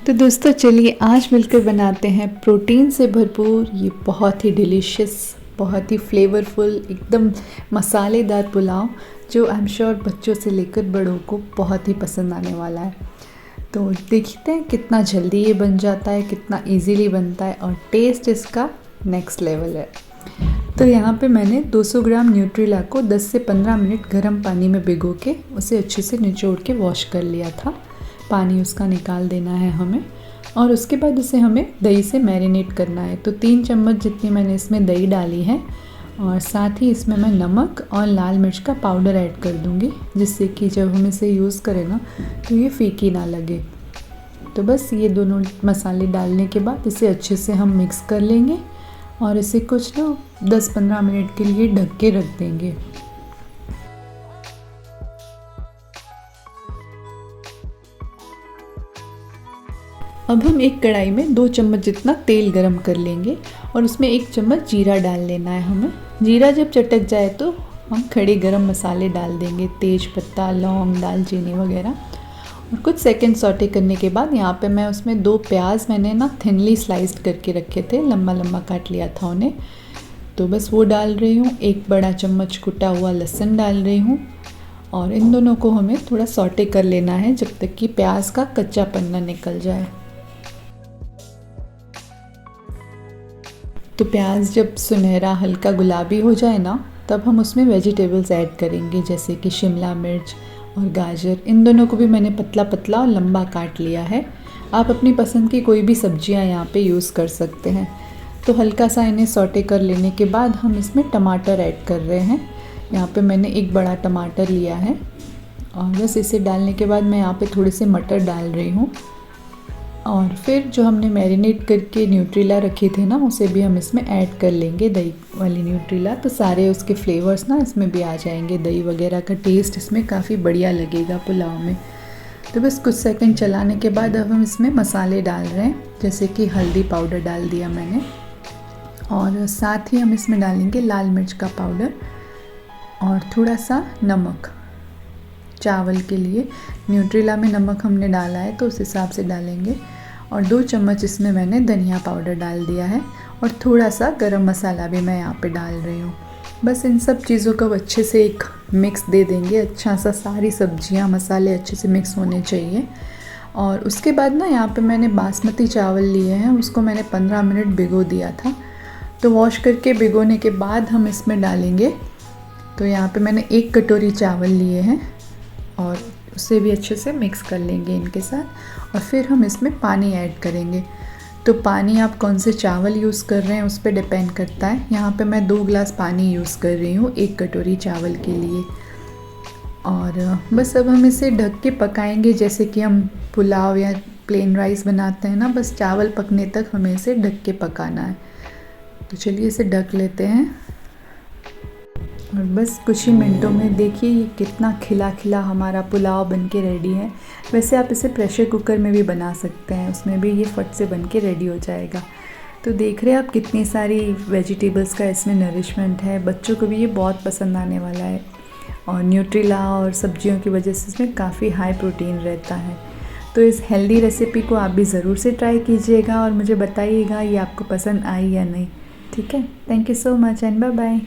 तो दोस्तों चलिए आज मिलकर बनाते हैं प्रोटीन से भरपूर ये बहुत ही डिलीशियस, बहुत ही फ्लेवरफुल, एकदम मसालेदार पुलाव जो आई एम श्योर बच्चों से लेकर बड़ों को बहुत ही पसंद आने वाला है। तो देखते हैं कितना जल्दी ये बन जाता है, कितना इजीली बनता है और टेस्ट इसका नेक्स्ट लेवल है। तो यहाँ पे मैंने 200 ग्राम न्यूट्रेला को 10 से 15 मिनट गर्म पानी में भिगो के उसे अच्छे से निचोड़ के वॉश कर लिया था। पानी उसका निकाल देना है हमें और उसके बाद इसे हमें दही से मैरिनेट करना है। तो 3 चम्मच जितनी मैंने इसमें दही डाली है और साथ ही इसमें मैं नमक और लाल मिर्च का पाउडर ऐड कर दूंगी, जिससे कि जब हम इसे यूज़ करें ना तो ये फीकी ना लगे। तो बस ये दोनों मसाले डालने के बाद इसे अच्छे से हम मिक्स कर लेंगे और इसे कुछ ना 10-15 मिनट के लिए ढक के रख देंगे। अब हम एक कढ़ाई में 2 चम्मच जितना तेल गरम कर लेंगे और उसमें 1 चम्मच जीरा डाल लेना है हमें। जीरा जब चटक जाए तो हम खड़े गरम मसाले डाल देंगे, तेज पत्ता, लौंग, दालचीनी वगैरह। और कुछ सेकंड सौटे करने के बाद यहाँ पे मैं उसमें 2 प्याज मैंने ना थिनली स्लाइस्ड करके रखे थे, लंबा लंबा काट लिया था उन्हें, तो बस वो डाल रही हूँ। 1 बड़ा चम्मच कुटा हुआ लहसुन डाल रही हूँ और इन दोनों को हमें थोड़ा सौटे कर लेना है जब तक कि प्याज का कच्चापन ना निकल जाए। तो प्याज जब सुनहरा हल्का गुलाबी हो जाए ना, तब हम उसमें वेजिटेबल्स ऐड करेंगे, जैसे कि शिमला मिर्च और गाजर। इन दोनों को भी मैंने पतला पतला और लंबा काट लिया है। आप अपनी पसंद की कोई भी सब्जियां यहाँ पे यूज़ कर सकते हैं। तो हल्का सा इन्हें सौटे कर लेने के बाद हम इसमें टमाटर ऐड कर रहे हैं। यहाँ पे मैंने 1 बड़ा टमाटर लिया है और बस इसे डालने के बाद मैं यहाँ पे थोड़े से मटर डाल रही हूँ और फिर जो हमने मैरिनेट करके न्यूट्रेला रखे थे ना, उसे भी हम इसमें ऐड कर लेंगे, दही वाली न्यूट्रेला। तो सारे उसके फ्लेवर्स ना इसमें भी आ जाएंगे, दही वगैरह का टेस्ट इसमें काफ़ी बढ़िया लगेगा पुलाव में। तो बस कुछ सेकंड चलाने के बाद अब हम इसमें मसाले डाल रहे हैं, जैसे कि हल्दी पाउडर डाल दिया मैंने और साथ ही हम इसमें डालेंगे लाल मिर्च का पाउडर और थोड़ा सा नमक। चावल के लिए न्यूट्रेला में नमक हमने डाला है तो उस हिसाब से डालेंगे। और 2 चम्मच इसमें मैंने धनिया पाउडर डाल दिया है और थोड़ा सा गरम मसाला भी मैं यहाँ पे डाल रही हूँ। बस इन सब चीज़ों को अच्छे से एक मिक्स दे देंगे, अच्छा सा सारी सब्जियाँ मसाले अच्छे से मिक्स होने चाहिए। और उसके बाद ना यहाँ पे मैंने बासमती चावल लिए हैं, उसको मैंने 15 मिनट भिगो दिया था। तो वॉश करके भिगोने के बाद हम इसमें डालेंगे। तो यहाँ पर मैंने 1 कटोरी चावल लिए हैं और उसे भी अच्छे से मिक्स कर लेंगे इनके साथ और फिर हम इसमें पानी ऐड करेंगे। तो पानी आप कौन से चावल यूज़ कर रहे हैं उस पर डिपेंड करता है। यहाँ पे मैं 2 गिलास पानी यूज़ कर रही हूँ 1 कटोरी चावल के लिए। और बस अब हम इसे ढक के पकाएंगे, जैसे कि हम पुलाव या प्लेन राइस बनाते हैं ना, बस चावल पकने तक हमें इसे ढक के पकाना है। तो चलिए इसे ढक लेते हैं और बस कुछ ही मिनटों में देखिए ये कितना खिला खिला हमारा पुलाव बनके रेडी है। वैसे आप इसे प्रेशर कुकर में भी बना सकते हैं, उसमें भी ये फट से बनके रेडी हो जाएगा। तो देख रहे हैं आप कितनी सारी वेजिटेबल्स का इसमें नरिशमेंट है, बच्चों को भी ये बहुत पसंद आने वाला है। और न्यूट्रेला और सब्जियों की वजह से इसमें काफ़ी हाई प्रोटीन रहता है। तो इस हेल्दी रेसिपी को आप भी ज़रूर से ट्राई कीजिएगा और मुझे बताइएगा ये आपको पसंद आई या नहीं। ठीक है, thank you so much and bye bye.